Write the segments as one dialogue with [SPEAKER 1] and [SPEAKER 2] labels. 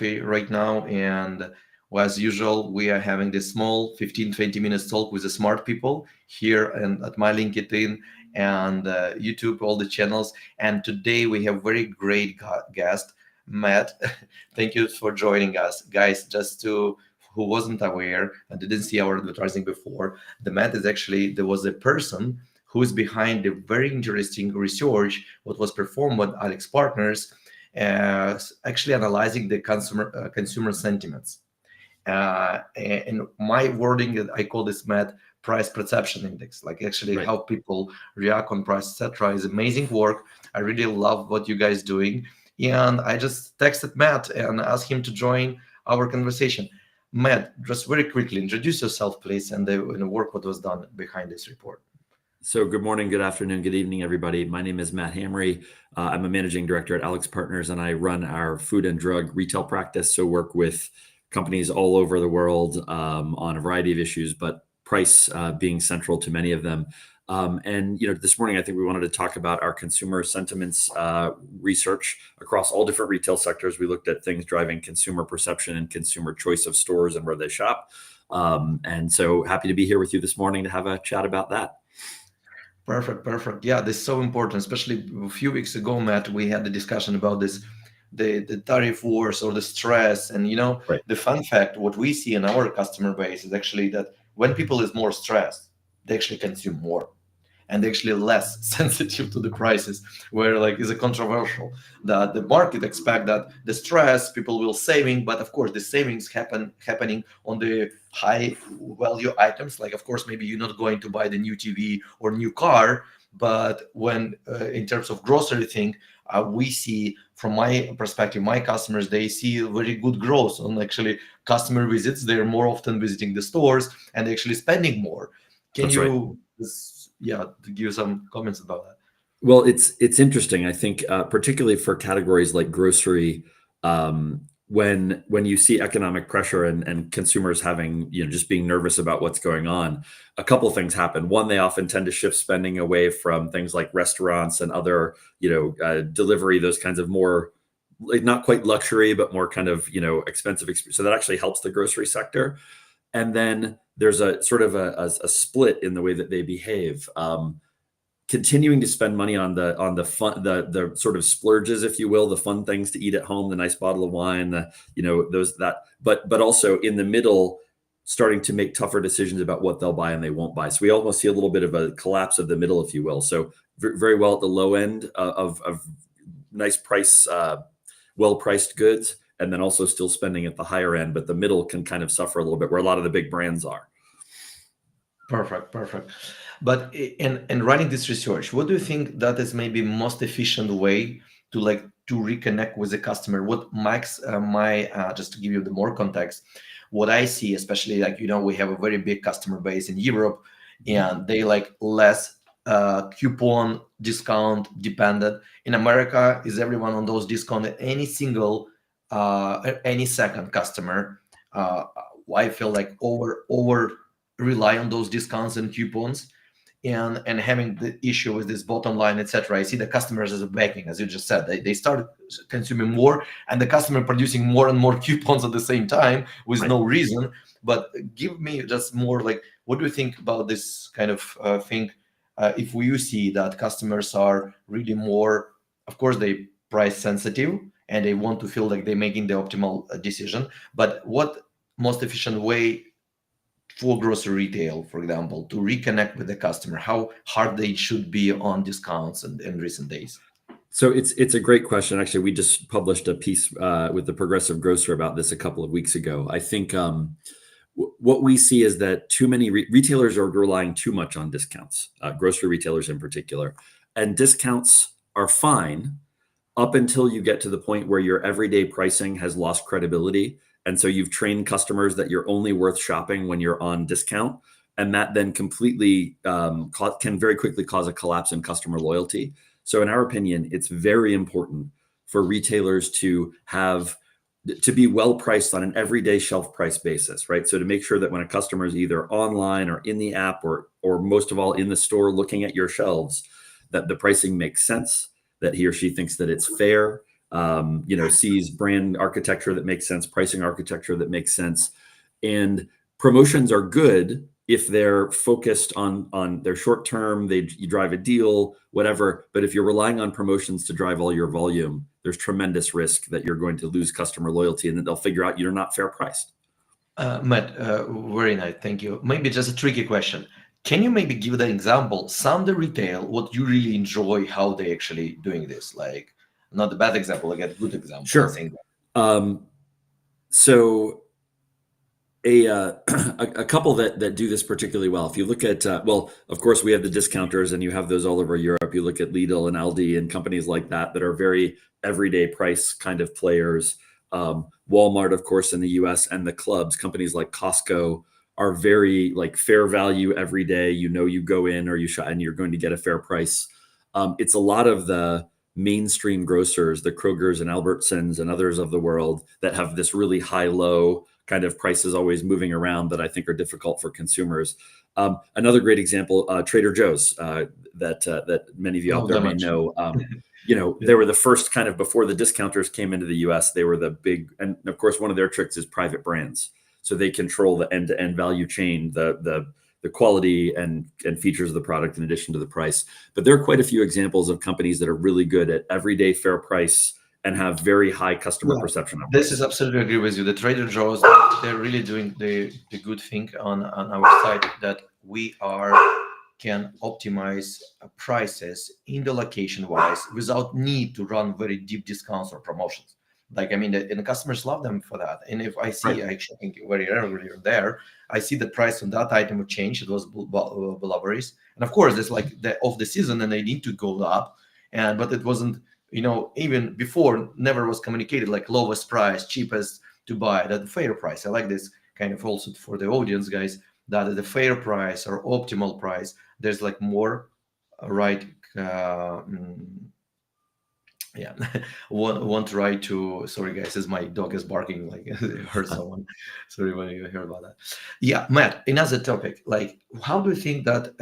[SPEAKER 1] right now, and as usual, we are having this small 15-20 minutes talk with the smart people here and at my LinkedIn and YouTube, all the channels. And today we have very great guest, Matt. Thank you for joining us, guys. Just to who wasn't aware and didn't see our advertising before, the Matt is actually there was a person who is behind the very interesting research what was performed by AlixPartners, actually analyzing the consumer sentiments. In my wording, I call this Matt price perception index, like actually
[SPEAKER 2] Right.
[SPEAKER 1] how people react on price, etc. Is amazing work. I really love what you guys doing, and I just texted Matt and asked him to join our conversation. Matt, just very quickly introduce yourself, please, and the work what was done behind this report.
[SPEAKER 2] So good morning, good afternoon, good evening, everybody. My name is Matt Hamory. I'm a managing director at AlixPartners, and I run our food and drug retail practice. So work with companies all over the world on a variety of issues, but price being central to many of them. And this morning I think we wanted to talk about our consumer sentiments research across all different retail sectors. We looked at things driving consumer perception and consumer choice of stores and where they shop. And so happy to be here with you this morning to have a chat about that.
[SPEAKER 1] Perfect, perfect. Yeah, this is so important. Especially a few weeks ago, Matt, we had the discussion about this, the tariff wars or the stress. And
[SPEAKER 2] Right.
[SPEAKER 1] the fun fact, what we see in our customer base is actually that when people is more stressed, they actually consume more and they're actually less sensitive to the prices, where like is a controversial that the market expect that the stress people will saving, but of course the savings happening on the high value items, like of course maybe you're not going to buy the new TV or new car, but when in terms of grocery thing, we see from my perspective, my customers, they see very good growth on actually customer visits. They're more often visiting the stores and actually spending more. Can
[SPEAKER 2] That's right.
[SPEAKER 1] you yeah, to give some comments about that?
[SPEAKER 2] Well, it's interesting. I think particularly for categories like grocery, when you see economic pressure and consumers having just being nervous about what's going on, a couple of things happen. One, they often tend to shift spending away from things like restaurants and other delivery, those kinds of more like not quite luxury but more kind of expensive experience. So that actually helps the grocery sector. And then there's a sort of a split in the way that they behave. Continuing to spend money on the fun, the sort of splurges, if you will, the fun things to eat at home, the nice bottle of wine, but also in the middle, starting to make tougher decisions about what they'll buy and they won't buy. So we almost see a little bit of a collapse of the middle, if you will. So very well at the low end of nice price, well-priced goods, and then also still spending at the higher end, but the middle can kind of suffer a little bit, where a lot of the big brands are.
[SPEAKER 1] Perfect, perfect. But in running this research, what do you think that is maybe most efficient way to reconnect with the customer? What makes my just to give you the more context, what I see, especially like we have a very big customer base in Europe, and they like less coupon discount dependent. In America, is everyone on those discount? Any second customer, I feel like over rely on those discounts and coupons, and having the issue with this bottom line, etc. I see the customers as a backing, as you just said, they started consuming more, and the customer producing more and more coupons at the same time with
[SPEAKER 2] Right.
[SPEAKER 1] no reason. But give me just more like, what do you think about this kind of thing? If you see that customers are really more, of course they price sensitive and they want to feel like they're making the optimal decision, but what most efficient way for grocery retail, for example, to reconnect with the customer, how hard they should be on discounts in recent days?
[SPEAKER 2] So it's a great question. Actually, we just published a piece with the Progressive Grocer about this a couple of weeks ago. I think what we see is that too many retailers are relying too much on discounts, grocery retailers in particular, and discounts are fine up until you get to the point where your everyday pricing has lost credibility. And so you've trained customers that you're only worth shopping when you're on discount. And that then completely can very quickly cause a collapse in customer loyalty. So in our opinion, it's very important for retailers to be well priced on an everyday shelf price basis, right? So to make sure that when a customer is either online or in the app or most of all in the store looking at your shelves, that the pricing makes sense, that he or she thinks that it's fair, sees brand architecture that makes sense, pricing architecture that makes sense. And promotions are good if they're focused on their short term, you drive a deal, whatever. But if you're relying on promotions to drive all your volume, there's tremendous risk that you're going to lose customer loyalty and that they'll figure out you're not fair priced.
[SPEAKER 1] Matt, very nice. Thank you. Maybe just a tricky question. Can you maybe give the example, some the retail, what you really enjoy, how they actually doing this? Like, not a bad example, like a good example.
[SPEAKER 2] Sure. So a couple that do this particularly well. If you look at, well, of course, we have the discounters and you have those all over Europe. You look at Lidl and Aldi and companies like that are very everyday price kind of players. Walmart, of course, in the US, and the clubs, companies like Costco are very like fair value every day. You go in or you shop and you're going to get a fair price. It's a lot of the mainstream grocers, the Krogers and Albertsons and others of the world that have this really high-low kind of prices always moving around that I think are difficult for consumers. Another great example, Trader Joe's, that many of you out there may know. They were the first kind of, before the discounters came into the US, they were the big, and of course, one of their tricks is private brands. So they control the end-to-end value chain, the quality and features of the product in addition to the price. But there are quite a few examples of companies that are really good at everyday fair price and have very high customer perception of
[SPEAKER 1] this. Is absolutely agree with you. The Trader Joe's, they're really doing the good thing on our side, that we can optimize prices in the location wise without need to run very deep discounts or promotions. Like, and the customers love them for that. And if I see, I think very rarely there, I see the price on that item would change. It was blueberries, and of course, it's like the of the season, and they need to go up. But it wasn't, even before, never was communicated like lowest price, cheapest to buy, that the fair price. I like this kind of also for the audience, guys, that the fair price or optimal price. There's like more right. Won't try to, sorry guys, as my dog is barking, like heard someone. Sorry when you hear about that. Yeah, Matt, another topic, like how do you think that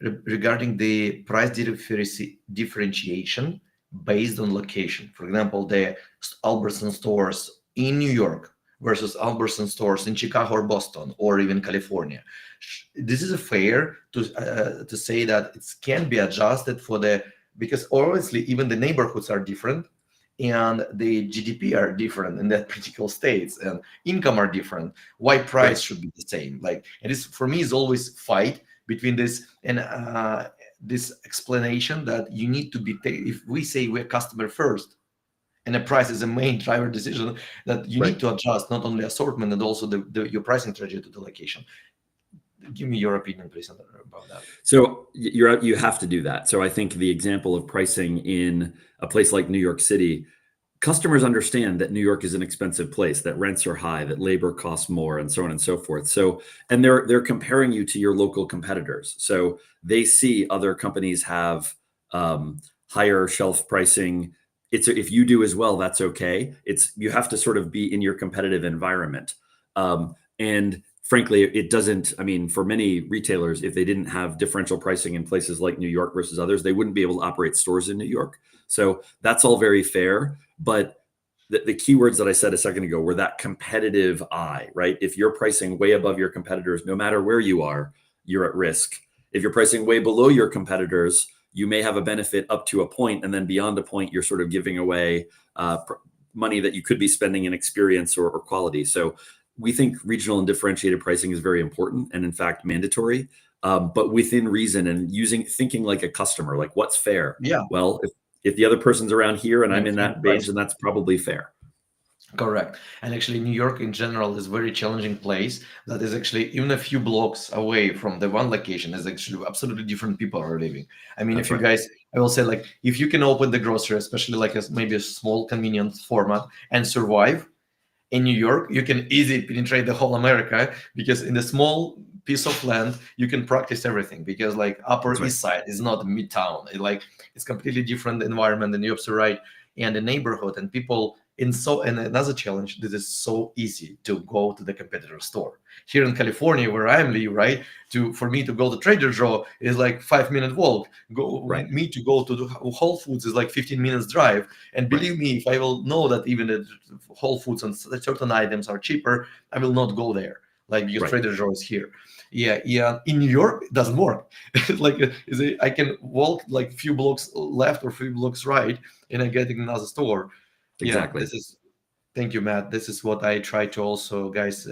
[SPEAKER 1] regarding the price differentiation based on location? For example, the Albertson stores in New York versus Albertson stores in Chicago or Boston or even California. This is a fair to say that it can be adjusted for the, because obviously even the neighborhoods are different and the GDP are different in that particular states and income are different. Why price should be the same? Like, it is, for me, is always fight between this and this explanation that you need to be, if we say we're customer first and the price is a main driver decision, that you need to adjust not only assortment and also your pricing strategy to the location. Give me your opinion, please, about that.
[SPEAKER 2] So you have to do that. So I think the example of pricing in a place like New York City, customers understand that New York is an expensive place, that rents are high, that labor costs more, and so on and so forth. So, and they're comparing you to your local competitors. So they see other companies have higher shelf pricing. If you do as well, that's okay. You have to sort of be in your competitive environment. And frankly, it doesn't, for many retailers, if they didn't have differential pricing in places like New York versus others, they wouldn't be able to operate stores in New York. So that's all very fair. But the keywords that I said a second ago were that competitive eye, right? If you're pricing way above your competitors, no matter where you are, you're at risk. If you're pricing way below your competitors, you may have a benefit up to a point, and then beyond a point, you're sort of giving away money that you could be spending in experience or quality. So we think regional and differentiated pricing is very important and in fact mandatory, but within reason and thinking like a customer, like what's fair?
[SPEAKER 1] Yeah.
[SPEAKER 2] Well, if the other person's around here and I'm in that range, then that's probably fair.
[SPEAKER 1] Correct. And actually New York in general is a very challenging place that is actually even a few blocks away from the one location is actually absolutely different people are living. If you guys, I will say, like, if you can open the grocery, especially like maybe a small convenient format and survive in New York, you can easily penetrate the whole America, because in the small piece of land, you can practice everything, because like Upper East Side is not Midtown. It's completely different environment, and you're right, and the neighborhood and people And another challenge, this is so easy to go to the competitor store. Here in California, where I am live, right? For me to go to Trader Joe is like 5 minute walk.
[SPEAKER 2] Right.
[SPEAKER 1] Me to go to the Whole Foods is like 15 minutes drive. And
[SPEAKER 2] Right.
[SPEAKER 1] believe me, if I will know that even the Whole Foods and certain items are cheaper, I will not go there. Like because
[SPEAKER 2] Right.
[SPEAKER 1] Trader Joe is here. Yeah. In New York, it doesn't work. Like I can walk like few blocks left or few blocks right, and I get in another store. Yeah,
[SPEAKER 2] Exactly.
[SPEAKER 1] this is. Thank you, Matt. This is what I try to also, guys,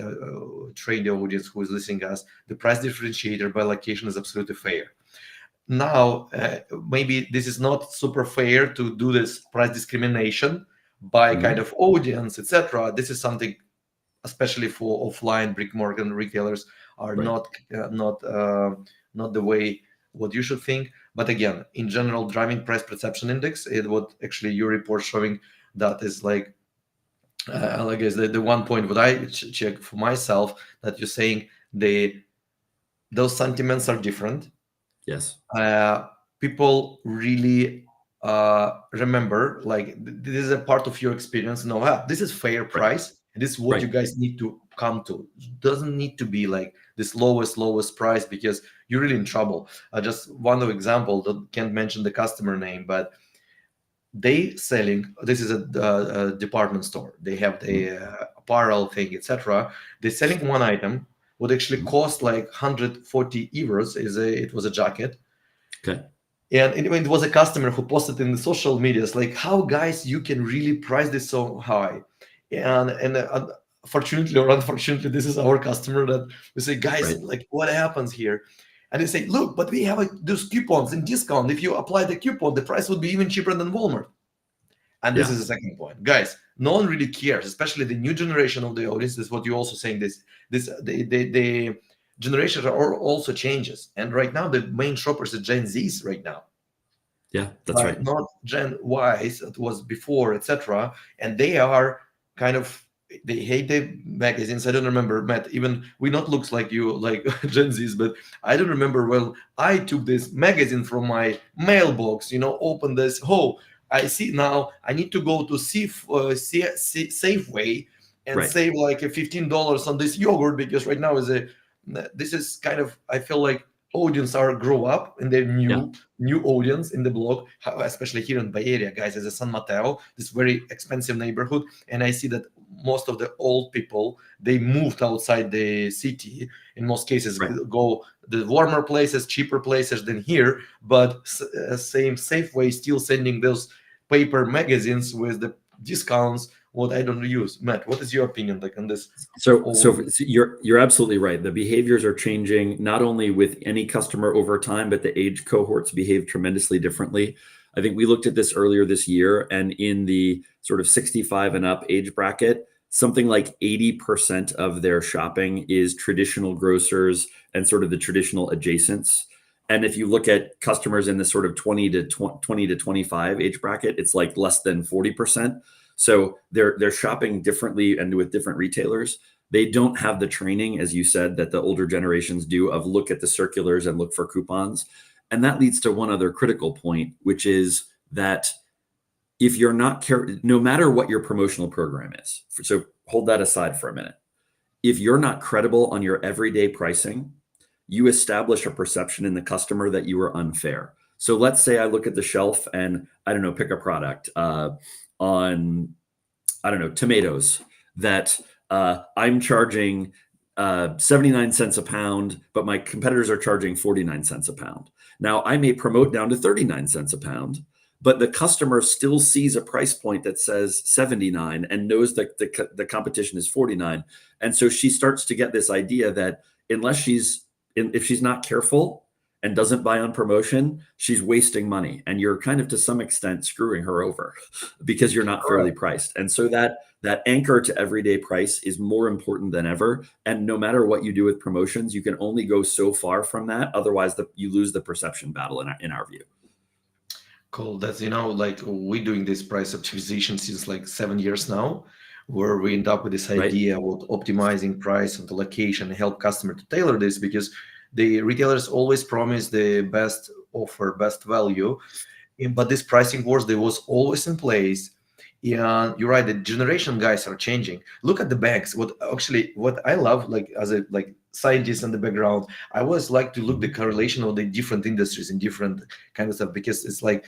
[SPEAKER 1] train the audience who is listening us. The price differentiator by location is absolutely fair. Now, maybe this is not super fair to do this price discrimination by kind
[SPEAKER 2] Mhm.
[SPEAKER 1] of audience, etc. This is something, especially for offline brick and mortar retailers, are
[SPEAKER 2] Right.
[SPEAKER 1] not the way what you should think. But again, in general, driving price perception index is what actually your report showing that is like I guess the one point what I check for myself that you're saying those sentiments are different.
[SPEAKER 2] Yes.
[SPEAKER 1] uh, People really remember like this is a part of your experience. No, this is fair
[SPEAKER 2] Right.
[SPEAKER 1] price. And this is what you
[SPEAKER 2] Right.
[SPEAKER 1] guys need to come to. It doesn't need to be like this lowest price because you're really in trouble. Just one of example that can't mention the customer name, but they selling this is a department store. They have
[SPEAKER 2] Mhm.
[SPEAKER 1] the apparel thing, etc. They're selling one item would actually
[SPEAKER 2] Mhm.
[SPEAKER 1] cost like 140 euros. It was a jacket,
[SPEAKER 2] Okay.
[SPEAKER 1] and it was a customer who posted in the social medias like, how guys you can really price this so high. And fortunately or unfortunately, this is our customer that we say, guys,
[SPEAKER 2] Right.
[SPEAKER 1] like what happens here? And they say, look, but we have those coupons and discount. If you apply the coupon, the price would be even cheaper than Walmart. And this
[SPEAKER 2] Yeah.
[SPEAKER 1] is the second point, guys. No one really cares, especially the new generation of the audience. This is what you're also saying. The generation are also changes, and right now the main shoppers are Gen Zs right now,
[SPEAKER 2] Yeah. That's
[SPEAKER 1] right?
[SPEAKER 2] right.
[SPEAKER 1] Not Gen Ys that was before, etc. And they are kind of they hate the magazines. I don't remember, Matt. Even we not looks like you like Gen Zs, but I don't remember. Well, I took this magazine from my mailbox. Open this. Oh, I see now. I need to go to Safeway and
[SPEAKER 2] Right.
[SPEAKER 1] save like $15 on this yogurt because right now is a this is kind of I feel like audience are grow up and they're
[SPEAKER 2] Yeah.
[SPEAKER 1] new audience in the blog, especially here in Bay Area, guys. As a San Mateo, this very expensive neighborhood, and I see that most of the old people they moved outside the city. In most cases,
[SPEAKER 2] Right.
[SPEAKER 1] go the warmer places, cheaper places than here. But same Safeway still sending those paper magazines with the discounts. What I don't use, Matt. What is your opinion like on this?
[SPEAKER 2] So you're absolutely right. The behaviors are changing not only with any customer over time, but the age cohorts behave tremendously differently. I think we looked at this earlier this year, and in the sort of 65 and up age bracket, something like 80% of their shopping is traditional grocers and sort of the traditional adjacents. And if you look at customers in the sort of 20 to 25 age bracket, it's like less than 40%. So they're shopping differently and with different retailers. They don't have the training, as you said, that the older generations do of look at the circulars and look for coupons. And that leads to one other critical point, which is that if you're not no matter what your promotional program is, so hold that aside for a minute. If you're not credible on your everyday pricing, you establish a perception in the customer that you are unfair. So let's say I look at the shelf and I don't know, pick a product on, I don't know, tomatoes that I'm charging 79 cents a pound, but my competitors are charging 49 cents a pound. Now I may promote down to 39 cents a pound, but the customer still sees a price point that says 79 and knows that the competition is 49. And so she starts to get this idea that if she's not careful and doesn't buy on promotion, she's wasting money. And you're kind of to some extent screwing her over because you're not fairly
[SPEAKER 1] Correct.
[SPEAKER 2] priced. And so that anchor to everyday price is more important than ever. And no matter what you do with promotions, you can only go so far from that. Otherwise, you lose the perception battle in our view.
[SPEAKER 1] Cool. That's like we're doing this price optimization since like 7 years now, where we end up with this
[SPEAKER 2] Right?
[SPEAKER 1] idea about optimizing price and the location and help customer to tailor this because the retailers always promise the best offer, best value, but this pricing wars they was always in place. Yeah, you're right. The generation guys are changing. Look at the banks. What I love, like as a like scientist in the background, I always like to look the
[SPEAKER 2] Mhm.
[SPEAKER 1] correlation of the different industries and different kind of stuff, because it's like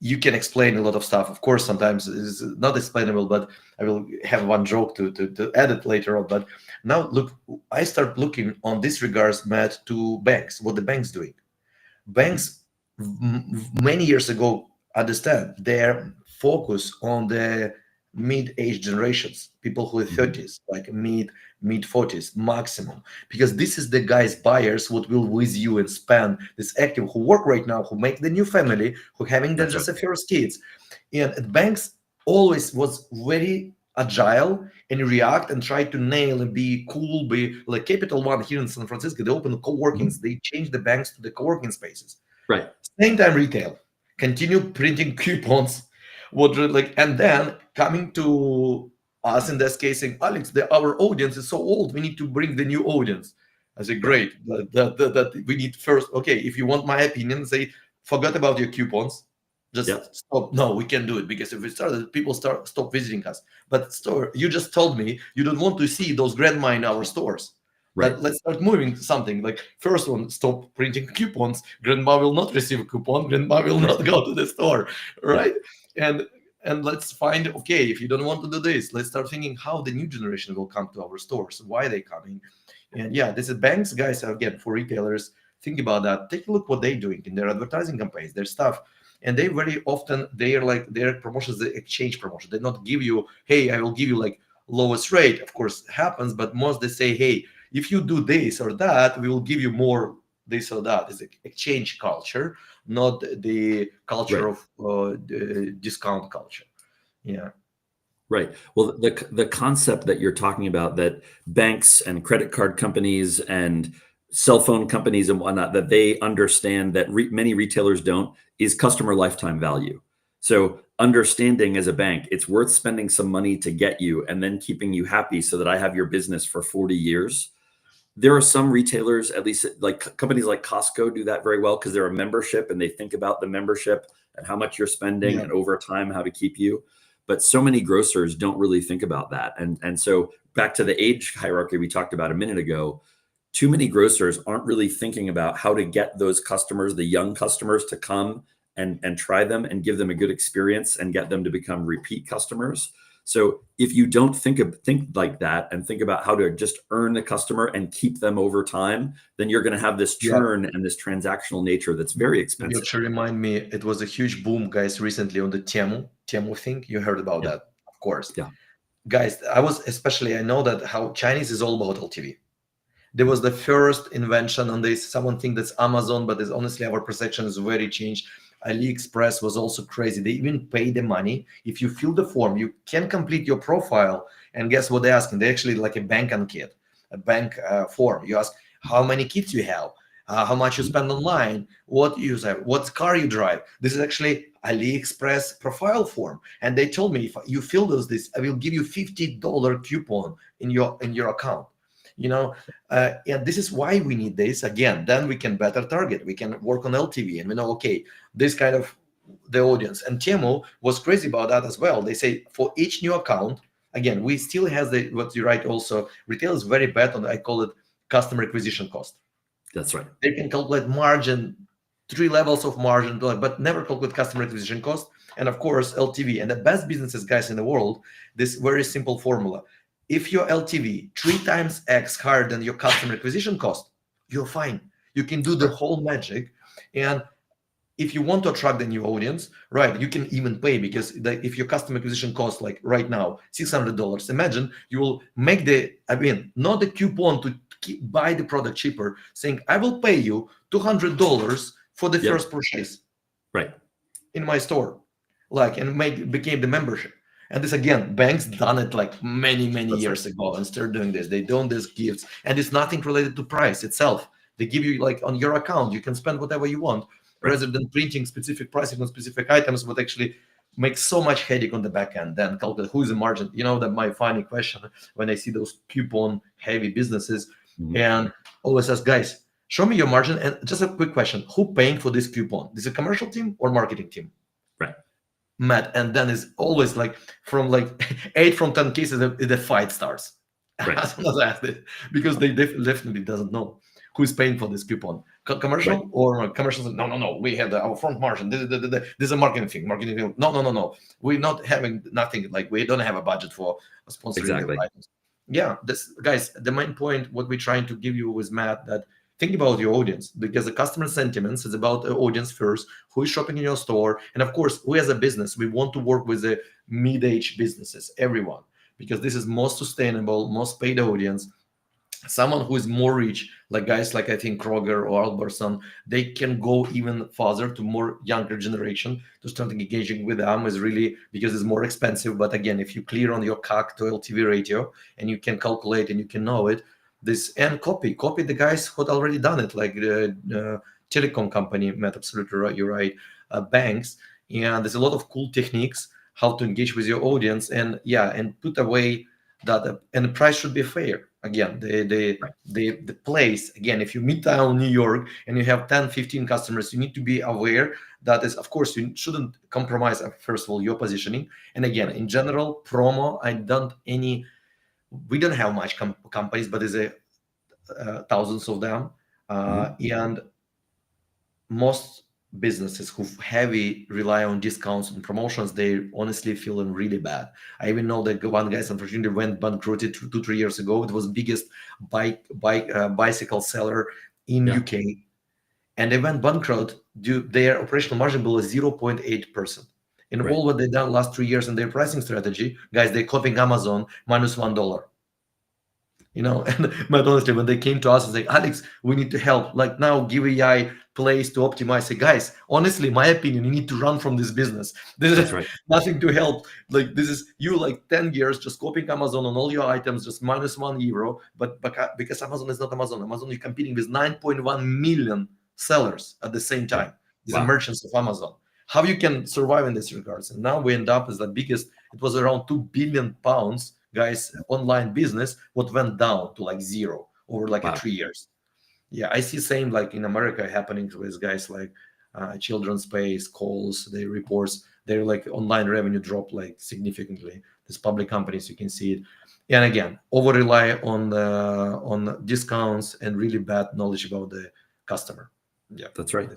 [SPEAKER 1] you can explain a lot of stuff. Of course, sometimes it's not explainable, but I will have one joke to add it later on. But now look, I start looking on this regards, Matt, to banks. What the banks doing?
[SPEAKER 2] Mhm.
[SPEAKER 1] Banks many years ago understand their focus on the mid-age generations, people who are
[SPEAKER 2] Mhm.
[SPEAKER 1] 30s, like mid 40s maximum, because this is the guys buyers what will with you and spend this active who work right now, who make the new family, who having their
[SPEAKER 2] That's right.
[SPEAKER 1] just a first kids. And banks always was very agile and react and try to nail and be cool, be like Capital One here in San Francisco. They open co-workings,
[SPEAKER 2] Mhm.
[SPEAKER 1] they change the banks to the co-working spaces.
[SPEAKER 2] Right.
[SPEAKER 1] Same time retail, continue printing coupons, what like, and then coming to us in this case saying, Alex, our audience is so old, we need to bring the new audience. I say,
[SPEAKER 2] Right.
[SPEAKER 1] great, that we need first. Okay, if you want my opinion, say, forget about your coupons, just
[SPEAKER 2] Yep.
[SPEAKER 1] stop. No, we can do it, because if we start, people stop visiting us. But store, you just told me you don't want to see those grandma in our stores.
[SPEAKER 2] Right.
[SPEAKER 1] But let's start moving something like first one, stop printing coupons. Grandma will not receive a coupon. Grandma will
[SPEAKER 2] Right.
[SPEAKER 1] not go to the store,
[SPEAKER 2] Yeah.
[SPEAKER 1] right? And and let's find, okay, if you don't want to do this, let's start thinking how the new generation will come to our stores, why they coming. And yeah, this is banks, guys. Again, for retailers, think about that. Take a look what they're doing in their advertising campaigns, their stuff. And they very often, they're like their promotions, the exchange promotion. They not give you, hey, I will give you like lowest rate. Of course, it happens, but most they say, hey, if you do this or that, we will give you more this or that. It's an exchange culture, not the culture
[SPEAKER 2] Right.
[SPEAKER 1] of the discount culture. Yeah.
[SPEAKER 2] Right. Well, the concept that you're talking about, that banks and credit card companies and cell phone companies and whatnot, that they understand that many retailers don't, is customer lifetime value. So understanding as a bank, it's worth spending some money to get you and then keeping you happy so that I have your business for 40 years. There are some retailers, at least like companies like Costco, do that very well because they're a membership and they think about the membership and how much you're spending
[SPEAKER 1] Yeah.
[SPEAKER 2] and over time how to keep you. But so many grocers don't really think about that. And so back to the age hierarchy we talked about a minute ago, too many grocers aren't really thinking about how to get those customers, the young customers, to come and try them and give them a good experience and get them to become repeat customers. So if you don't think like that and think about how to just earn the customer and keep them over time, then you're going to have this
[SPEAKER 1] Yeah.
[SPEAKER 2] churn and this transactional nature that's very
[SPEAKER 1] You
[SPEAKER 2] expensive.
[SPEAKER 1] actually remind me, it was a huge boom, guys, recently on the Temu thing. You heard about
[SPEAKER 2] Yeah,
[SPEAKER 1] that, of course.
[SPEAKER 2] yeah,
[SPEAKER 1] Guys, I know that how Chinese is all about LTV. There was the first invention on this. Someone think that's Amazon, but it's honestly our perception is very changed. AliExpress was also crazy. They even pay the money. If you fill the form, you can complete your profile. And guess what they're asking? They actually like a bank ankit, a bank form. You ask how many kids you have, how much you
[SPEAKER 2] mhm,
[SPEAKER 1] spend online, what you use, what car you drive. This is actually AliExpress profile form. And they told me if you fill this, I will give you $50 coupon in your account. You know, and this is why we need this. Again, then we can better target, we can work on LTV, and we know, okay, this kind of the audience. And Temu was crazy about that as well. They say for each new account, again, we still has the what you write also, retail is very bad on, I call it customer acquisition cost.
[SPEAKER 2] that's right.
[SPEAKER 1] They can calculate margin, three levels of margin, but never calculate customer acquisition cost, and of course LTV. And the best businesses, guys, in the world, this very simple formula: if your LTV 3 times X higher than your customer acquisition cost, you're fine. You can do the
[SPEAKER 2] Right.
[SPEAKER 1] whole magic. And if you want to attract the new audience, right, you can even pay, because if your customer acquisition cost like right now $600, imagine you will make the, I mean, not the coupon to buy the product cheaper, saying I will pay you $200 for the
[SPEAKER 2] Yep.
[SPEAKER 1] first purchase
[SPEAKER 2] Right.
[SPEAKER 1] in my store, like, and make became the membership. And this again, banks done it like many
[SPEAKER 2] That's right.
[SPEAKER 1] years ago and start doing this. They don't this gifts, and it's nothing related to price itself. They give you like on your account, you can spend whatever you want,
[SPEAKER 2] Right.
[SPEAKER 1] rather than printing specific pricing on specific items, what actually makes so much headache on the back end. Then calculate who's the margin. You know that my funny question when I see those coupon heavy businesses,
[SPEAKER 2] Mhm.
[SPEAKER 1] and always ask guys, show me your margin. And just a quick question: who paying for this coupon? Is it a commercial team or marketing team?
[SPEAKER 2] Right.
[SPEAKER 1] Matt, and then it's always like from like 8 from 10 cases the fight starts
[SPEAKER 2] Right.
[SPEAKER 1] as soon as I ask it, because they definitely doesn't know who's paying for this coupon.
[SPEAKER 2] Right.
[SPEAKER 1] Commercial or commercial says, no, we have our front margin. This is a marketing thing. No. We're not having nothing, like we don't have a budget for sponsoring the
[SPEAKER 2] Exactly.
[SPEAKER 1] items. Yeah, this guys, the main point what we're trying to give you is, Matt, that think about your audience, because the customer sentiments is about the audience first, who is shopping in your store, and of course, we as a business, we want to work with the mid-age businesses, everyone, because this is most sustainable, most paid audience. Someone who is more rich, like guys like I think Kroger or Albertson, they can go even further to more younger generation to start engaging with them, is really because it's more expensive. But again, if you clear on your CAC to LTV ratio and you can calculate and you can know it, this and copy the guys who had already done it, like the telecom company, Matt, absolutely right, you're right, banks, and there's a lot of cool techniques how to engage with your audience, and yeah, and put away that, and the price should be fair. Again,
[SPEAKER 2] Right.
[SPEAKER 1] the place, again, if you Midtown New York and you have 10 15 customers, you need to be aware that is, of course, you shouldn't compromise first of all your positioning. And again,
[SPEAKER 2] Right.
[SPEAKER 1] in general, promo, I don't any, we don't have much companies, but there's a thousands of them,
[SPEAKER 2] Mhm.
[SPEAKER 1] and most businesses who heavy rely on discounts and promotions, they honestly feeling really bad. I even know that one guy unfortunately went bankrupt 2 3 years ago. It was biggest bicycle seller in
[SPEAKER 2] Yeah.
[SPEAKER 1] UK, and they went bankrupt due their operational margin below 0.8%. And
[SPEAKER 2] Right.
[SPEAKER 1] all what they done last 3 years in their pricing strategy, guys, they copying Amazon minus $1. And but honestly, when they came to us and say, Alex, we need to help, like now give AI place to optimize. Say, guys, honestly, my opinion, you need to run from this business. This
[SPEAKER 2] That's
[SPEAKER 1] is
[SPEAKER 2] right.
[SPEAKER 1] nothing to help. Like this is you like 10 years just copying Amazon on all your items, just minus €1. But because Amazon is not Amazon, Amazon is competing with 9.1 million sellers at the same
[SPEAKER 2] Yeah.
[SPEAKER 1] time. These are
[SPEAKER 2] Wow.
[SPEAKER 1] merchants of Amazon. How you can survive in this regards? And now we end up as the biggest, it was around £2 billion, guys, online business, what went down to like zero over like a
[SPEAKER 2] Wow.
[SPEAKER 1] 3 years. Yeah, I see same like in America happening with guys like Children's Space, Calls, their reports, their like online revenue dropped like significantly. These public companies, you can see it. And again, over rely on discounts and really bad knowledge about the customer. Yeah.
[SPEAKER 2] That's right.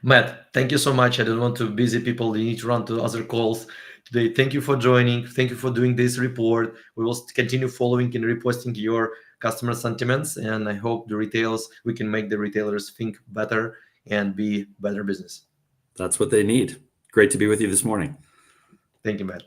[SPEAKER 1] Matt, thank you so much. I don't want to busy people. They need to run to other calls today. Thank you for joining. Thank you for doing this report. We will continue following and reposting your customer sentiments. And I hope we can make the retailers think better and be better business.
[SPEAKER 2] That's what they need. Great to be with you this morning.
[SPEAKER 1] Thank you, Matt.